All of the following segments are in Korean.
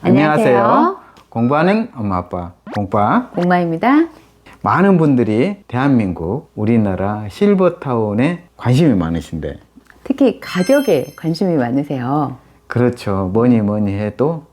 안녕하세요. 공부하는 엄마 아빠 공빠 공마입니다. 많은 분들이 대한민국 우리나라 실버타운에 관심이 많으신데 특히 가격에 관심이 많으세요. 그렇죠. 뭐니 해도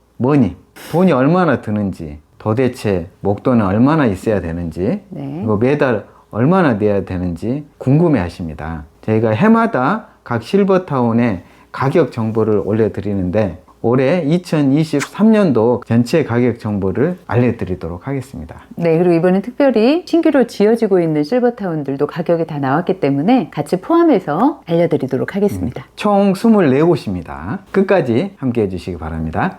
돈이 얼마나 드는지, 도대체 목돈은 얼마나 있어야 되는지, 네. 그리고 매달 얼마나 내야 되는지 궁금해 하십니다. 저희가 해마다 각 실버타운의 가격 정보를 올려드리는데 올해 2023년도 전체 가격 정보를 알려드리도록 하겠습니다. 네, 그리고 이번엔 특별히 신규로 지어지고 있는 실버타운들도 가격이 다 나왔기 때문에 같이 포함해서 알려드리도록 하겠습니다. 총 24곳입니다. 끝까지 함께 해주시기 바랍니다.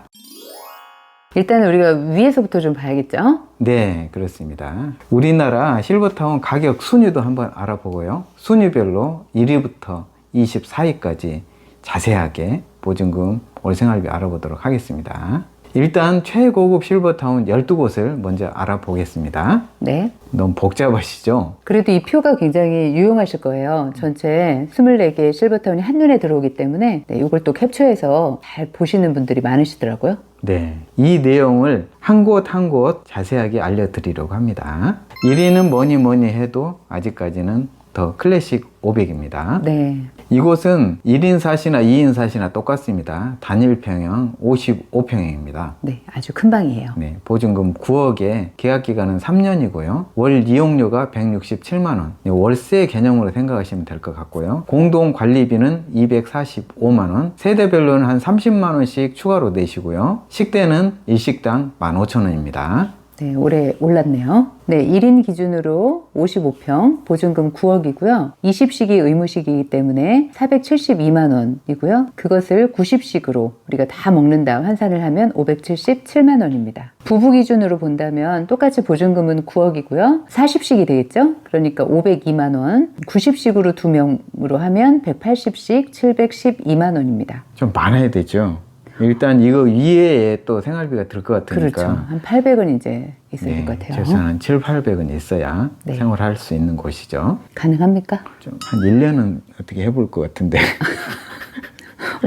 일단 우리가 위에서부터 좀 봐야겠죠? 네, 그렇습니다. 우리나라 실버타운 가격 순위도 한번 알아보고요. 순위별로 1위부터 24위까지 자세하게 보증금, 월생활비 알아보도록 하겠습니다. 일단 최고급 실버타운 12곳을 먼저 알아보겠습니다. 네. 너무 복잡하시죠? 그래도 이 표가 굉장히 유용하실 거예요. 전체 24개의 실버타운이 한눈에 들어오기 때문에 이걸 또 캡처해서 잘 보시는 분들이 많으시더라고요. 네, 이 내용을 한 곳 한 곳 자세하게 알려드리려고 합니다. 1위는 뭐니 해도 아직까지는 더 클래식 500입니다. 네. 이곳은 1인 사시나 2인 사시나 똑같습니다. 단일 평형 55평형입니다. 네, 아주 큰 방이에요. 네, 보증금 9억에 계약 기간은 3년이고요. 월 이용료가 167만 원. 월세 개념으로 생각하시면 될 것 같고요. 공동 관리비는 245만 원. 세대별로는 한 30만 원씩 추가로 내시고요. 식대는 일식당 15,000원입니다. 네, 올해 올랐네요. 네, 1인 기준으로 55평, 보증금 9억이고요. 20식이 의무식이기 때문에 472만 원이고요. 그것을 90식으로 우리가 다 먹는다 환산을 하면 577만 원입니다. 부부 기준으로 본다면 똑같이 보증금은 9억이고요. 40식이 되겠죠? 그러니까 502만 원. 90식으로 2명으로 하면 180식 712만 원입니다. 좀 많아야 되죠. 일단 이거 위에 또 생활비가 들 것 같으니까. 그렇죠. 한 800은 이제 있어야 될 것 같아요. 최소한 한 7, 800은 있어야 네. 생활할 수 있는 곳이죠. 가능합니까? 좀 한 1년은 어떻게 해볼 것 같은데.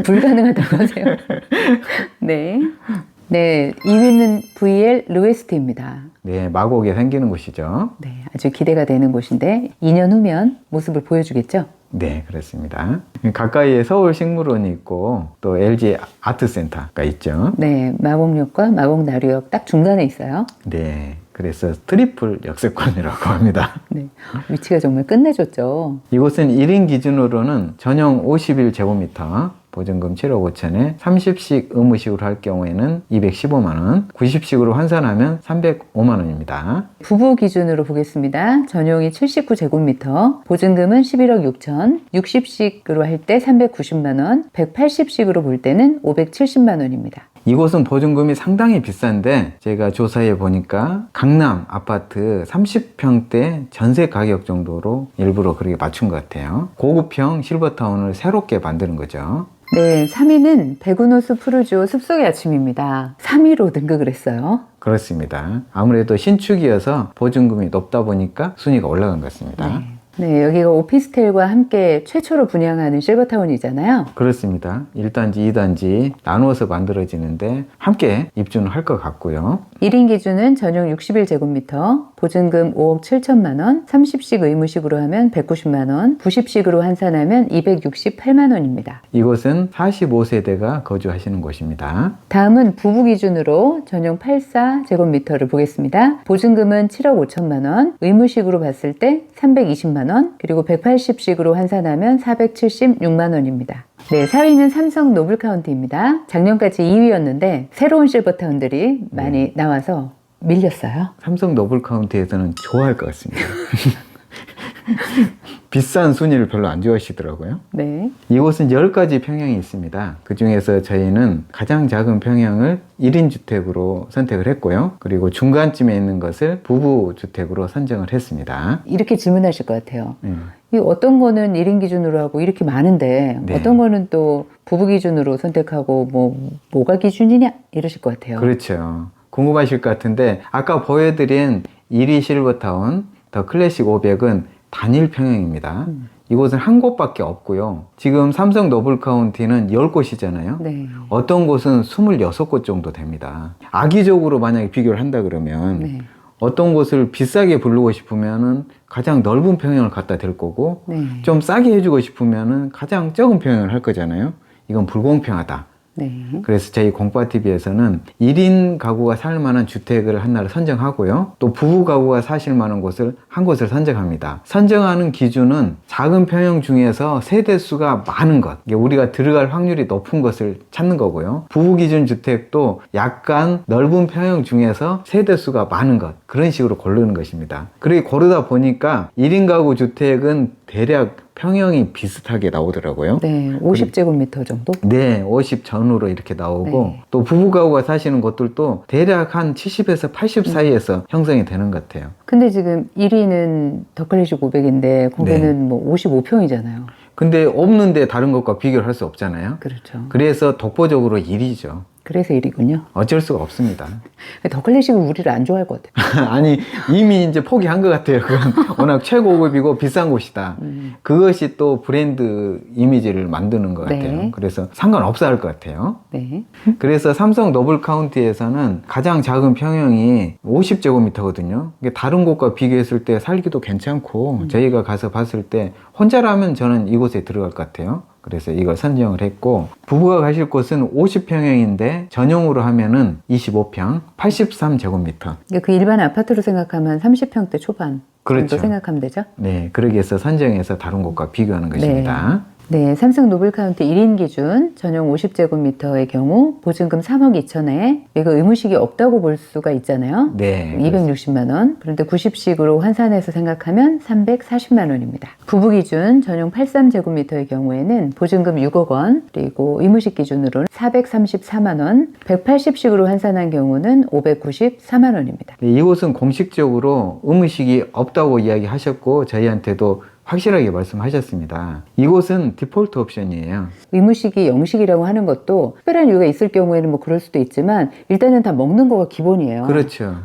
불가능하다고 하세요. 네. 네, 2위는 VL 르웨스트입니다. 네, 마곡에 생기는 곳이죠. 네, 아주 기대가 되는 곳인데 2년 후면 모습을 보여주겠죠? 네, 그렇습니다. 가까이에 서울식물원이 있고 또 LG 아트센터가 있죠. 네, 마곡역과 마곡나루역 딱 중간에 있어요. 네, 그래서 트리플 역세권이라고 합니다. 네, 위치가 정말 끝내줬죠. 이곳은 1인 기준으로는 전용 51제곱미터, 보증금 7억 5천에 30식 의무식으로 할 경우에는 215만 원, 90식으로 환산하면 305만 원입니다. 부부 기준으로 보겠습니다. 전용이 79제곱미터, 보증금은 11억 6천, 60식으로 할 때 390만 원, 180식으로 볼 때는 570만 원입니다. 이곳은 보증금이 상당히 비싼데 제가 조사해 보니까 강남 아파트 30평대 전세 가격 정도로 일부러 그렇게 맞춘 것 같아요. 고급형 실버타운을 새롭게 만드는 거죠. 네, 3위는 베그노스 푸르지오 숲속의 아침입니다. 3위로 등극을 했어요. 그렇습니다. 아무래도 신축이어서 보증금이 높다 보니까 순위가 올라간 것 같습니다. 네. 네, 여기가 오피스텔과 함께 최초로 분양하는 실버타운이잖아요. 그렇습니다. 1단지, 2단지 나누어서 만들어지는데 함께 입주는 할 것 같고요. 1인 기준은 전용 61제곱미터, 보증금 5억 7천만 원, 30식 의무식으로 하면 190만 원, 90식으로 환산하면 268만 원입니다. 이곳은 45세대가 거주하시는 곳입니다. 다음은 부부 기준으로 전용 84제곱미터를 보겠습니다. 보증금은 7억 5천만 원, 의무식으로 봤을 때 320만 원, 그리고 180식으로 환산하면 476만 원입니다. 네, 4위는 삼성 노블카운티입니다. 작년까지 2위였는데 새로운 실버타운들이 많이 나와서 밀렸어요. 삼성 노블카운티에서는 좋아할 것 같습니다. 비싼 순위를 별로 안 좋아하시더라고요. 네. 이곳은 10가지 평형이 있습니다. 그 중에서 저희는 가장 작은 평형을 1인 주택으로 선택을 했고요. 그리고 중간쯤에 있는 것을 부부 주택으로 선정을 했습니다. 이렇게 질문하실 것 같아요. 이 어떤 거는 1인 기준으로 하고 이렇게 많은데 네. 어떤 거는 또 부부 기준으로 선택하고 뭐가 기준이냐 이러실 것 같아요. 그렇죠. 궁금하실 것 같은데 아까 보여드린 1위 실버타운 더 클래식 500은 단일 평형입니다. 이곳은 한 곳밖에 없고요. 지금 삼성 노블카운티는 10곳이잖아요. 네. 어떤 곳은 26곳 정도 됩니다. 악의적으로 만약에 비교를 한다 그러면 네. 어떤 곳을 비싸게 부르고 싶으면은 가장 넓은 평형을 갖다 댈 거고 네. 좀 싸게 해주고 싶으면은 가장 적은 평형을 할 거잖아요. 이건 불공평하다. 네. 그래서 저희 공과TV에서는 1인 가구가 살 만한 주택을 하나를 선정하고요. 또 부부 가구가 사실 만한 곳을 한 곳을 선정합니다. 선정하는 기준은 작은 평형 중에서 세대수가 많은 것, 이게 우리가 들어갈 확률이 높은 것을 찾는 거고요. 부부 기준 주택도 약간 넓은 평형 중에서 세대수가 많은 것, 그런 식으로 고르는 것입니다. 그렇게 고르다 보니까 1인 가구 주택은 대략 평형이 비슷하게 나오더라고요. 네. 50제곱미터 정도? 네, 50 전후로 이렇게 나오고 네. 또 부부 가구가 사시는 곳들도 대략 한 70에서 80 사이에서 형성이 되는 것 같아요. 근데 지금 1위는 더클래식 500인데 거기는 네. 뭐 55평이잖아요. 근데 없는데 다른 것과 비교를 할 수 없잖아요. 그렇죠. 그래서 독보적으로 1위죠. 그래서 1위군요. 어쩔 수가 없습니다. 더클래식은 우리를 안 좋아할 것 같아요. 아니, 이미 이제 포기한 것 같아요. 그건 워낙 최고급이고 비싼 곳이다. 그것이 또 브랜드 이미지를 만드는 것 같아요. 네. 그래서 상관없어 할 것 같아요. 네. 그래서 삼성 노블 카운티에서는 가장 작은 평형이 50제곱미터거든요. 다른 곳과 비교했을 때 살기도 괜찮고 저희가 가서 봤을 때 혼자라면 저는 이곳에 들어갈 것 같아요. 그래서 이걸 선정을 했고, 부부가 가실 곳은 50평형인데 전용으로 하면은 25평, 83제곱미터. 그러니까 그 일반 아파트로 생각하면 30평대 초반 그렇죠. 정도 생각하면 되죠? 네, 그러기 위해서 선정해서 다른 곳과 비교하는 것입니다. 네, 삼성 노블카운티 1인 기준 전용 50제곱미터의 경우 보증금 3억 2천에 이거 의무식이 없다고 볼 수가 있잖아요. 네. 260만 원. 그런데 90식으로 환산해서 생각하면 340만 원입니다. 부부 기준 전용 83제곱미터의 경우에는 보증금 6억 원, 그리고 의무식 기준으로는 434만 원, 180식으로 환산한 경우는 594만 원입니다. 네, 이곳은 공식적으로 의무식이 없다고 이야기하셨고 저희한테도 확실하게 말씀하셨습니다. 이곳은 디폴트 옵션이에요. 의무식이 영식이라고 하는 것도 특별한 이유가 있을 경우에는 뭐 그럴 수도 있지만 일단은 다 먹는 거가 기본이에요. 그렇죠.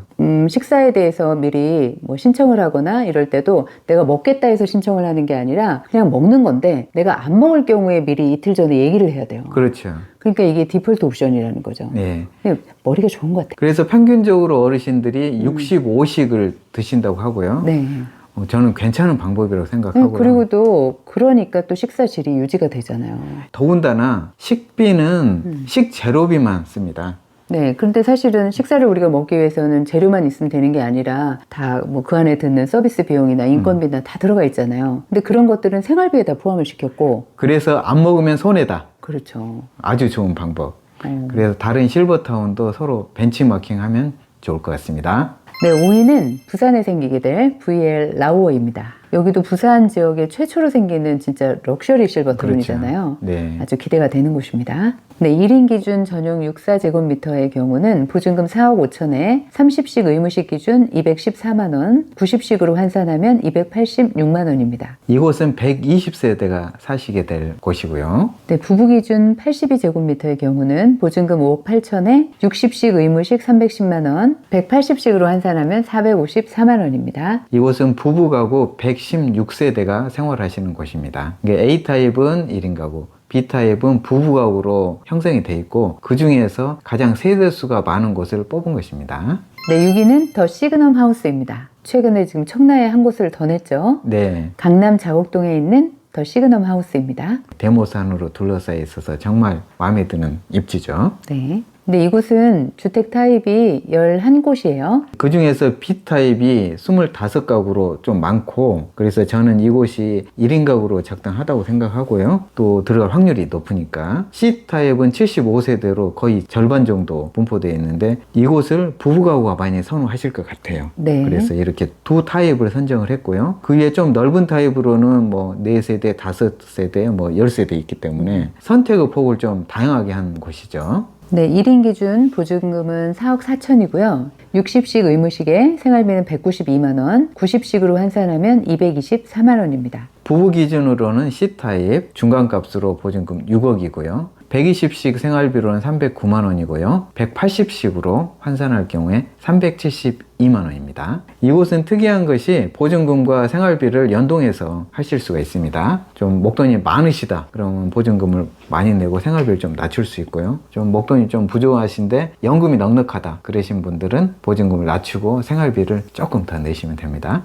식사에 대해서 미리 뭐 신청을 하거나 이럴 때도 내가 먹겠다 해서 신청을 하는 게 아니라 그냥 먹는 건데 내가 안 먹을 경우에 미리 이틀 전에 얘기를 해야 돼요. 그렇죠. 그러니까 이게 디폴트 옵션이라는 거죠. 네. 근데 머리가 좋은 것 같아요. 그래서 평균적으로 어르신들이 65식을 드신다고 하고요. 네. 저는 괜찮은 방법이라고 생각하고요. 그리고 또 그러니까 또 식사 질이 유지가 되잖아요. 더군다나 식비는 식재료비만 씁니다. 네, 그런데 사실은 식사를 우리가 먹기 위해서는 재료만 있으면 되는 게 아니라 다 뭐 그 안에 드는 서비스 비용이나 인건비나 다 들어가 있잖아요. 근데 그런 것들은 생활비에 다 포함을 시켰고. 그래서 안 먹으면 손해다. 그렇죠. 아주 좋은 방법. 그래서 다른 실버타운도 서로 벤치마킹 하면 좋을 것 같습니다. 네, 5위는 부산에 생기게 될 VL 라우어입니다. 여기도 부산 지역에 최초로 생기는 진짜 럭셔리 실버타운이잖아요. 그렇죠. 네. 아주 기대가 되는 곳입니다. 네, 1인 기준 전용 64제곱미터의 경우는 보증금 4억 5천에 30식 의무식 기준 214만 원, 90식으로 환산하면 286만 원입니다. 이곳은 120세대가 사시게 될 곳이고요. 네, 부부 기준 82제곱미터의 경우는 보증금 5억 8천에 60식 의무식 310만 원, 180식으로 환산하면 454만 원입니다. 이곳은 부부 가구 116세대가 생활하시는 곳입니다. A타입은 1인 가구, B타입은 부부 가구로 형성이 돼 있고 그 중에서 가장 세대수가 많은 곳을 뽑은 것입니다. 네, 6위는 더 시그넘 하우스입니다. 최근에 지금 청라에 한 곳을 더 냈죠. 네. 강남 자곡동에 있는 더 시그넘 하우스입니다. 대모산으로 둘러싸여 있어서 정말 마음에 드는 입지죠. 네. 근데 이곳은 주택 타입이 11곳이에요. 그 중에서 B타입이 25가구로 좀 많고 그래서 저는 이곳이 1인 가구로 적당하다고 생각하고요. 또 들어갈 확률이 높으니까 C타입은 75세대로 거의 절반 정도 분포되어 있는데 이곳을 부부 가구가 많이 선호하실 것 같아요. 네. 그래서 이렇게 두 타입을 선정을 했고요. 그 위에 좀 넓은 타입으로는 뭐 4세대, 5세대, 뭐 10세대 있기 때문에 선택의 폭을 좀 다양하게 한 곳이죠. 네, 1인 기준 보증금은 4억 4천이고요. 60식 의무식에 생활비는 192만 원, 90식으로 환산하면 224만 원입니다. 부부 기준으로는 C타입 중간값으로 보증금 6억이고요. 120식 생활비로는 309만 원이고요. 180식으로 환산할 경우에 372만 원입니다. 이곳은 특이한 것이 보증금과 생활비를 연동해서 하실 수가 있습니다. 좀 목돈이 많으시다 그러면 보증금을 많이 내고 생활비를 좀 낮출 수 있고요. 좀 목돈이 좀 부족하신데 연금이 넉넉하다 그러신 분들은 보증금을 낮추고 생활비를 조금 더 내시면 됩니다.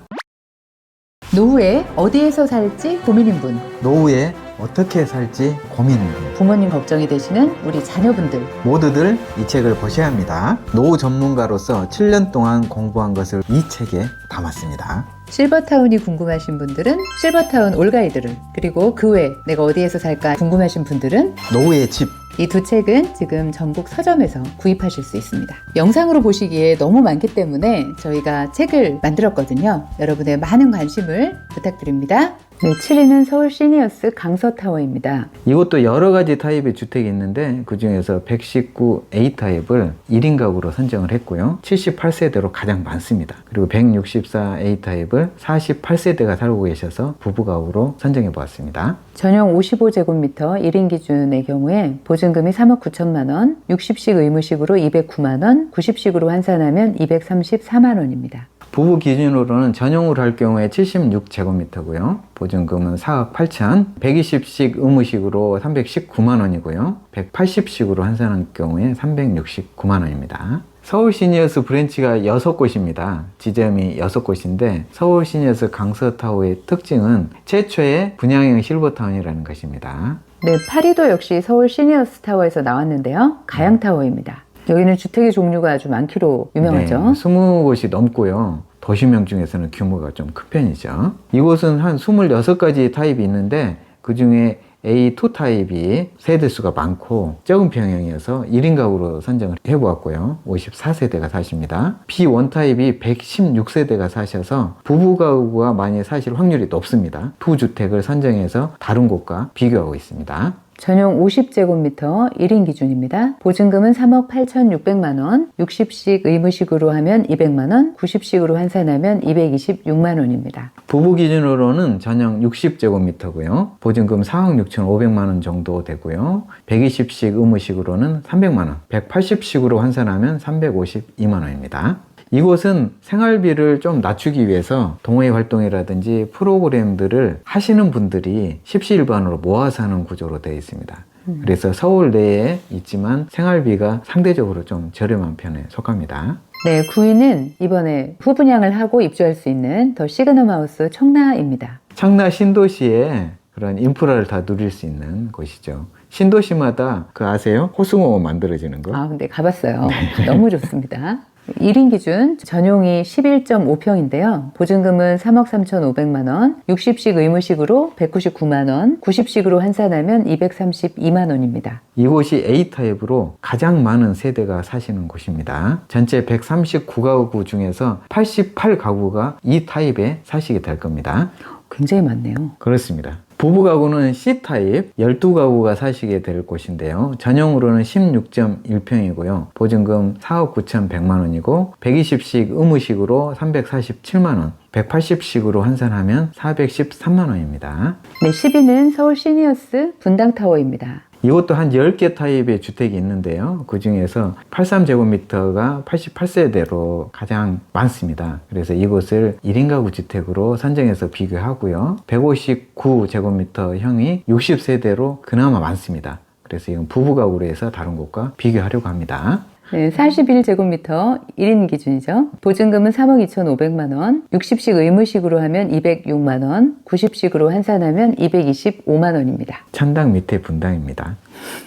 노후에 어디에서 살지 고민인 분, 노후에 어떻게 살지 고민인 분, 부모님 걱정이 되시는 우리 자녀분들, 모두들 이 책을 보셔야 합니다. 노후 전문가로서 7년 동안 공부한 것을 이 책에 담았습니다. 실버타운이 궁금하신 분들은 실버타운 올가이드를, 그리고 그 외 내가 어디에서 살까 궁금하신 분들은 노후의 집. 이 두 책은 지금 전국 서점에서 구입하실 수 있습니다. 영상으로 보시기에 너무 많기 때문에 저희가 책을 만들었거든요. 여러분의 많은 관심을 부탁드립니다. 네, 7위는 서울 시니어스 강서타워입니다. 이것도 여러 가지 타입의 주택이 있는데 그 중에서 119 A 타입을 1인 가구로 선정을 했고요. 78세대로 가장 많습니다. 그리고 164 A 타입을 48세대가 살고 계셔서 부부 가구로 선정해 보았습니다. 전용 55제곱미터 1인 기준의 경우에 보증금이 3억 9천만 원, 60식 의무식으로 209만 원, 90식으로 환산하면 234만 원입니다. 부부 기준으로는 전용으로 할 경우에 76제곱미터고요. 보증금은 4억 8천, 120식 의무식으로 319만 원이고요. 180식으로 환산할 경우에 369만 원입니다. 서울 시니어스 브랜치가 6곳입니다. 지점이 6곳인데 서울 시니어스 강서타워의 특징은 최초의 분양형 실버타운이라는 것입니다. 네, 8위도 역시 서울 시니어스 타워에서 나왔는데요. 가양타워입니다. 여기는 주택의 종류가 아주 많기로 유명하죠. 네, 20곳이 넘고요. 도시명 중에서는 규모가 좀 큰 편이죠. 이곳은 한 26가지 타입이 있는데 그 중에 A2 타입이 세대수가 많고 적은 평형이어서 1인 가구로 선정을 해보았고요. 54세대가 사십니다. B1 타입이 116세대가 사셔서 부부 가구가 많이 사실 확률이 높습니다. 두 주택을 선정해서 다른 곳과 비교하고 있습니다. 전용 50제곱미터 1인 기준입니다. 보증금은 3억 8,600만 원, 60식 의무식으로 하면 200만 원, 90식으로 환산하면 226만 원입니다. 부부 기준으로는 전용 60제곱미터고요. 보증금 4억 6,500만 원 정도 되고요. 120식 의무식으로는 300만 원, 180식으로 환산하면 352만 원입니다. 이곳은 생활비를 좀 낮추기 위해서 동호회 활동이라든지 프로그램들을 하시는 분들이 십시일반으로 모아서 하는 구조로 되어 있습니다. 그래서 서울 내에 있지만 생활비가 상대적으로 좀 저렴한 편에 속합니다. 네, 9위는 이번에 후분양을 하고 입주할 수 있는 더 시그넘하우스 청라입니다. 청라 신도시에 그런 인프라를 다 누릴 수 있는 곳이죠. 신도시마다 그 아세요? 호수공원 만들어지는 거? 아, 근데 가봤어요. 너무 좋습니다. 1인 기준 전용이 11.5평인데요. 보증금은 3억 3,500만 원, 60식 의무식으로 199만 원, 90식으로 환산하면 232만 원입니다. 이곳이 A타입으로 가장 많은 세대가 사시는 곳입니다. 전체 139가구 중에서 88가구가 이 타입에 사시게 될 겁니다. 굉장히 많네요. 그렇습니다. 부부 가구는 C타입 12가구가 사시게 될 곳인데요. 전용으로는 16.1평이고요. 보증금 4억 9,100만 원이고 120식 의무식으로 347만 원, 180식으로 환산하면 413만 원입니다. 네, 10위는 서울 시니어스 분당타워입니다. 이것도 한 10개 타입의 주택이 있는데요. 그 중에서 83제곱미터가 88세대로 가장 많습니다. 그래서 이곳을 1인 가구 주택으로 선정해서 비교하고요. 159제곱미터형이 60세대로 그나마 많습니다. 그래서 이건 부부 가구로 해서 다른 곳과 비교하려고 합니다. 네, 41제곱미터 1인 기준이죠. 보증금은 3억 2,500만 원, 60식 의무식으로 하면 206만 원, 90식으로 환산하면 225만 원입니다. 천당 밑에 분당입니다.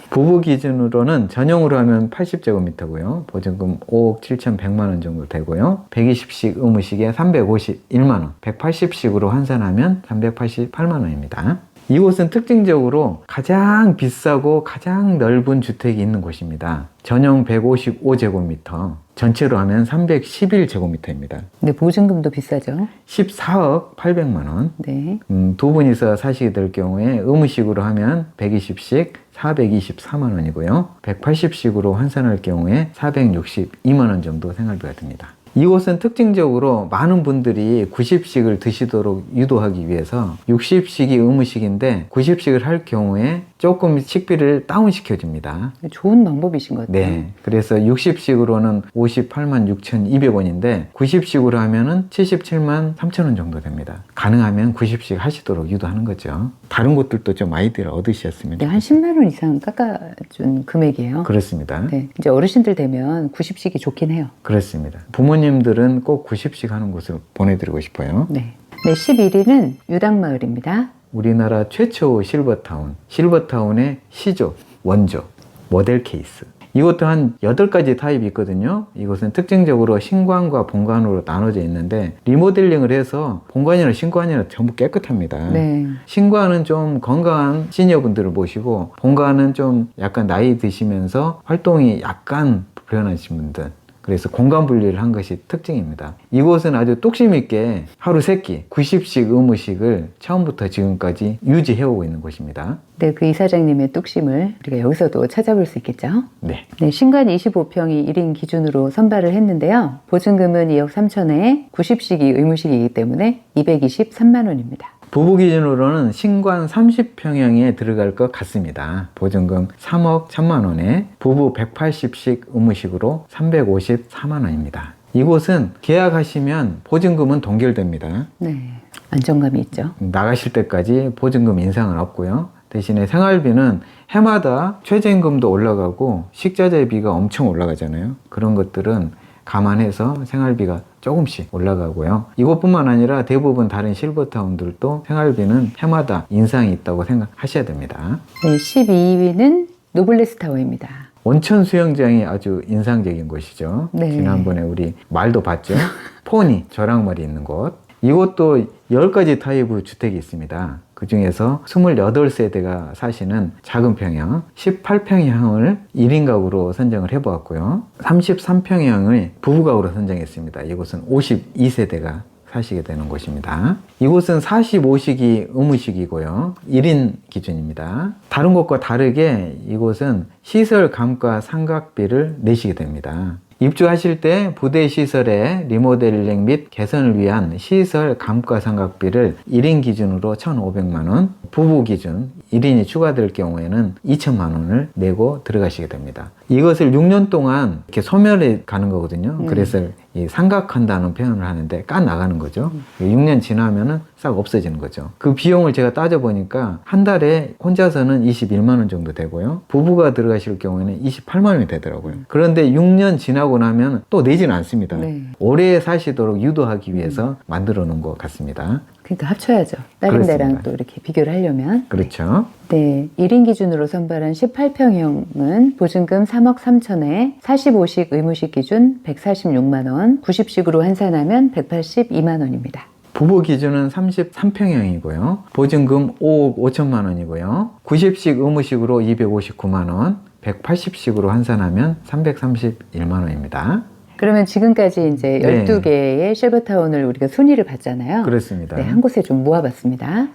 부부 기준으로는 전용으로 하면 80제곱미터고요. 보증금 5억 7,100만 원 정도 되고요. 120식 의무식에 351만 원, 180식으로 환산하면 388만 원입니다. 이곳은 특징적으로 가장 비싸고 가장 넓은 주택이 있는 곳입니다. 전용 155제곱미터, 전체로 하면 311제곱미터입니다. 네, 보증금도 비싸죠. 14억 800만 원. 네. 두 분이서 사시게 될 경우에 의무식으로 하면 120식 424만 원이고요. 180식으로 환산할 경우에 462만 원 정도 생활비가 듭니다. 이곳은 특징적으로 많은 분들이 90식을 드시도록 유도하기 위해서 60식이 의무식인데 90식을 할 경우에 조금 식비를 다운시켜 줍니다. 좋은 방법이신 것 같아요. 네. 그래서 60식으로는 58만 6,200원인데 90식으로 하면은 77만 3,000원 정도 됩니다. 가능하면 90식 하시도록 유도하는 거죠. 다른 곳들도 좀 아이디어를 얻으셨으면 네, 한 10만 원 이상 깎아준 금액이에요. 그렇습니다. 네, 이제 어르신들 되면 90식이 좋긴 해요. 그렇습니다. 부모님들은 꼭 90식 하는 곳을 보내드리고 싶어요. 네. 네, 11위는 유당마을입니다. 우리나라 최초 실버타운, 실버타운의 시조, 원조, 모델 케이스. 이것도 한 8가지 타입이 있거든요. 이것은 특징적으로 신관과 본관으로 나눠져 있는데 리모델링을 해서 본관이나 신관이나 전부 깨끗합니다. 네. 신관은 좀 건강한 시니어분들을 모시고 본관은 좀 약간 나이 드시면서 활동이 약간 불편하신 분들, 그래서 공간 분리를 한 것이 특징입니다. 이곳은 아주 뚝심 있게 하루 3끼 90식 의무식을 처음부터 지금까지 유지해오고 있는 곳입니다. 네, 그 이사장님의 뚝심을 우리가 여기서도 찾아볼 수 있겠죠? 네. 네, 신관 25평이 1인 기준으로 선발을 했는데요. 보증금은 2억 3천에 90식이 의무식이기 때문에 223만 원입니다. 부부 기준으로는 신관 30평형에 들어갈 것 같습니다. 보증금 3억 1천만 원에 부부 180식 의무식으로 354만 원입니다. 이곳은 계약하시면 보증금은 동결됩니다. 네, 안정감이 있죠. 나가실 때까지 보증금 인상은 없고요. 대신에 생활비는 해마다 최저임금도 올라가고 식자재비가 엄청 올라가잖아요. 그런 것들은 감안해서 생활비가 조금씩 올라가고요. 이것뿐만 아니라 대부분 다른 실버타운들도 생활비는 해마다 인상이 있다고 생각하셔야 됩니다. 네, 12위는 노블레스 타워입니다. 온천 수영장이 아주 인상적인 곳이죠. 네. 지난번에 우리 말도 봤죠. 포니, 저랑말이 있는 곳. 이곳도 10가지 타입의 주택이 있습니다. 그 중에서 28세대가 사시는 작은 평형, 18평형을 1인 가구로 선정을 해보았고요. 33평형을 부부가구로 선정했습니다. 이곳은 52세대가 사시게 되는 곳입니다. 이곳은 45식이 의무식이고요. 1인 기준입니다. 다른 곳과 다르게 이곳은 시설 감가 상각비를 내시게 됩니다. 입주하실 때 부대 시설의 리모델링 및 개선을 위한 시설 감가상각비를 1인 기준으로 1,500만 원, 부부 기준 1인이 추가될 경우에는 2천만 원을 내고 들어가시게 됩니다. 이것을 6년 동안 이렇게 소멸해 가는 거거든요. 그래서 이 상각한다는 표현을 하는데 까 나가는 거죠. 6년 지나면은 싹 없어지는 거죠. 그 비용을 제가 따져보니까 한 달에 혼자서는 21만 원 정도 되고요. 부부가 들어가실 경우에는 28만 원이 되더라고요. 그런데 6년 지나고 나면 또 내지는 않습니다. 네. 오래 사시도록 유도하기 위해서 만들어 놓은 것 같습니다. 그러니까 합쳐야죠. 다른 그렇습니다. 데랑 또 이렇게 비교를 하려면. 그렇죠. 네, 1인 기준으로 선발한 18평형은 보증금 3억 3천에 45식 의무식 기준 146만 원, 90식으로 환산하면 182만 원입니다. 부부 기준은 33평형이고요. 보증금 5억 5천만 원이고요. 90식 의무식으로 259만 원, 180식으로 환산하면 331만 원입니다. 그러면 지금까지 이제 네. 12개의 실버타운을 우리가 순위를 봤잖아요. 그렇습니다. 네, 한 곳에 좀 모아봤습니다.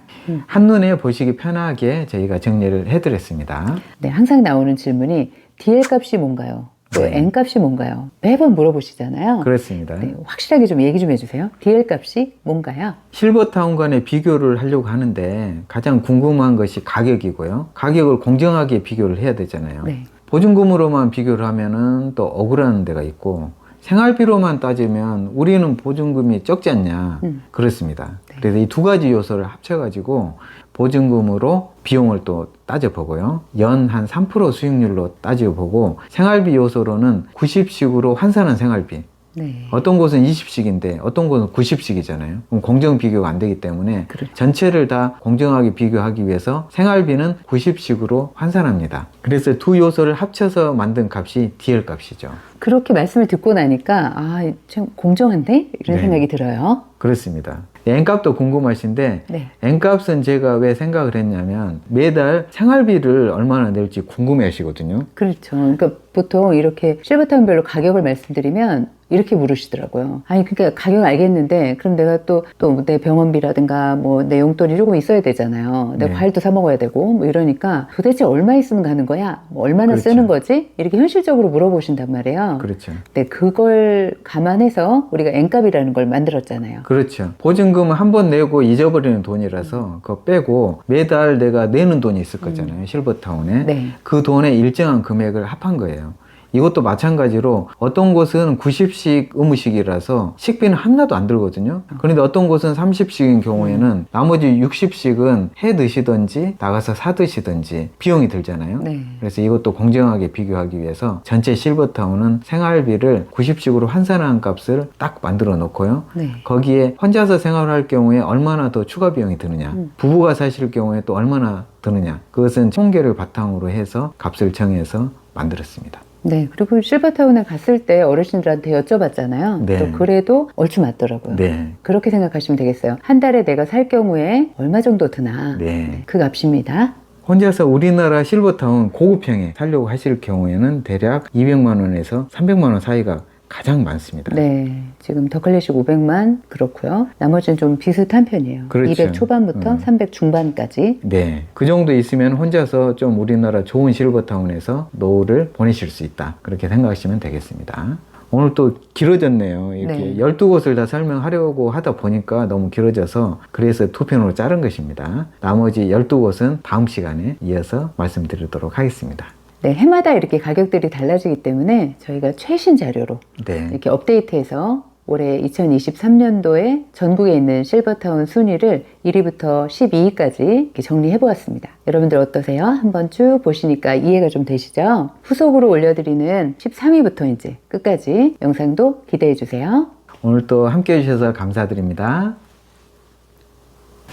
한눈에 보시기 편하게 저희가 정리를 해드렸습니다. 네, 항상 나오는 질문이 DL 값이 뭔가요? 또 네. N 값이 뭔가요? 매번 물어보시잖아요. 그렇습니다. 네, 확실하게 좀 얘기 좀 해주세요. DL 값이 뭔가요? 실버타운 간의 비교를 하려고 하는데 가장 궁금한 것이 가격이고요. 가격을 공정하게 비교를 해야 되잖아요. 네. 보증금으로만 비교를 하면은 또 억울한 데가 있고 생활비로만 따지면 우리는 보증금이 적지 않냐 그렇습니다. 네. 그래서 이 두 가지 요소를 합쳐가지고 보증금으로 비용을 또 따져보고요. 연 한 3% 수익률로 따져보고 생활비 요소로는 90식으로 환산한 생활비. 네. 어떤 곳은 20식인데 어떤 곳은 90식이잖아요. 그럼 공정 비교가 안 되기 때문에 그렇죠. 전체를 다 공정하게 비교하기 위해서 생활비는 90식으로 환산합니다. 그래서 두 요소를 합쳐서 만든 값이 DL 값이죠. 그렇게 말씀을 듣고 나니까 아, 참 공정한데? 이런 네. 생각이 들어요. 그렇습니다. N값도 궁금하신데 네. N값은 제가 왜 생각을 했냐면 매달 생활비를 얼마나 낼지 궁금해 하시거든요. 그렇죠. 그러니까 보통 이렇게 실버타운별로 가격을 말씀드리면 이렇게 물으시더라고요. 아니, 그러니까 가격 알겠는데, 그럼 내가 또 내 병원비라든가, 뭐, 내 용돈이 조금 있어야 되잖아요. 내가 네. 과일도 사 먹어야 되고, 뭐 이러니까 도대체 얼마 있으면 가는 거야? 뭐 얼마나 그렇죠. 쓰는 거지? 이렇게 현실적으로 물어보신단 말이에요. 그렇죠. 네, 그걸 감안해서 우리가 N값이라는 걸 만들었잖아요. 그렇죠. 보증금은 한 번 내고 잊어버리는 돈이라서 그거 빼고 매달 내가 내는 돈이 있을 거잖아요. 실버타운에. 네. 그 돈에 일정한 금액을 합한 거예요. 이것도 마찬가지로 어떤 곳은 90씩 의무식이라서 식비는 하나도 안 들거든요. 그런데 어떤 곳은 30씩인 경우에는 나머지 60씩은 해 드시든지 나가서 사 드시든지 비용이 들잖아요. 네. 그래서 이것도 공정하게 비교하기 위해서 전체 실버타운은 생활비를 90씩으로 환산한 값을 딱 만들어 놓고요. 네. 거기에 혼자서 생활할 경우에 얼마나 더 추가 비용이 드느냐, 부부가 사실 경우에 또 얼마나 드느냐, 그것은 통계를 바탕으로 해서 값을 정해서 만들었습니다. 네. 그리고 실버타운에 갔을 때 어르신들한테 여쭤봤잖아요. 네. 또 그래도 얼추 맞더라고요. 네. 그렇게 생각하시면 되겠어요. 한 달에 내가 살 경우에 얼마 정도 드나. 네. 그 값입니다. 혼자서 우리나라 실버타운 고급형에 살려고 하실 경우에는 대략 200만 원에서 300만 원 사이가 가장 많습니다. 네. 지금 더 클래식 500만 그렇고요. 나머지는 좀 비슷한 편이에요. 그렇죠. 200 초반부터 300 중반까지. 네. 그 정도 있으면 혼자서 좀 우리나라 좋은 실버타운에서 노후를 보내실 수 있다. 그렇게 생각하시면 되겠습니다. 오늘 또 길어졌네요. 이렇게 네. 12곳을 다 설명하려고 하다 보니까 너무 길어져서 그래서 두 편으로 자른 것입니다. 나머지 12곳은 다음 시간에 이어서 말씀드리도록 하겠습니다. 네. 해마다 이렇게 가격들이 달라지기 때문에 저희가 최신 자료로 네. 이렇게 업데이트해서 올해 2023년도에 전국에 있는 실버타운 순위를 1위부터 12위까지 이렇게 정리해 보았습니다. 여러분들 어떠세요? 한번 쭉 보시니까 이해가 좀 되시죠? 후속으로 올려드리는 13위부터 이제 끝까지 영상도 기대해 주세요. 오늘 또 함께 해주셔서 감사드립니다.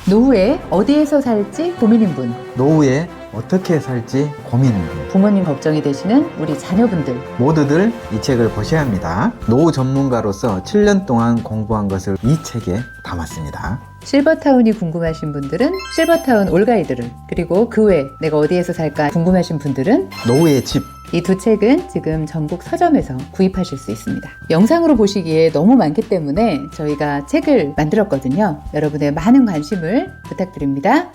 노후에 어디에서 살지 고민인 분, 노후에 어떻게 살지 고민인 분 부모님 걱정이 되시는 우리 자녀분들, 모두들 이 책을 보셔야 합니다. 노후 전문가로서 7년 동안 공부한 것을 이 책에 담았습니다. 실버타운이 궁금하신 분들은 실버타운 올가이드를, 그리고 그 외 내가 어디에서 살까 궁금하신 분들은 노후의 집. 이 두 책은 지금 전국 서점에서 구입하실 수 있습니다. 영상으로 보시기에 너무 많기 때문에 저희가 책을 만들었거든요. 여러분의 많은 관심을 부탁드립니다.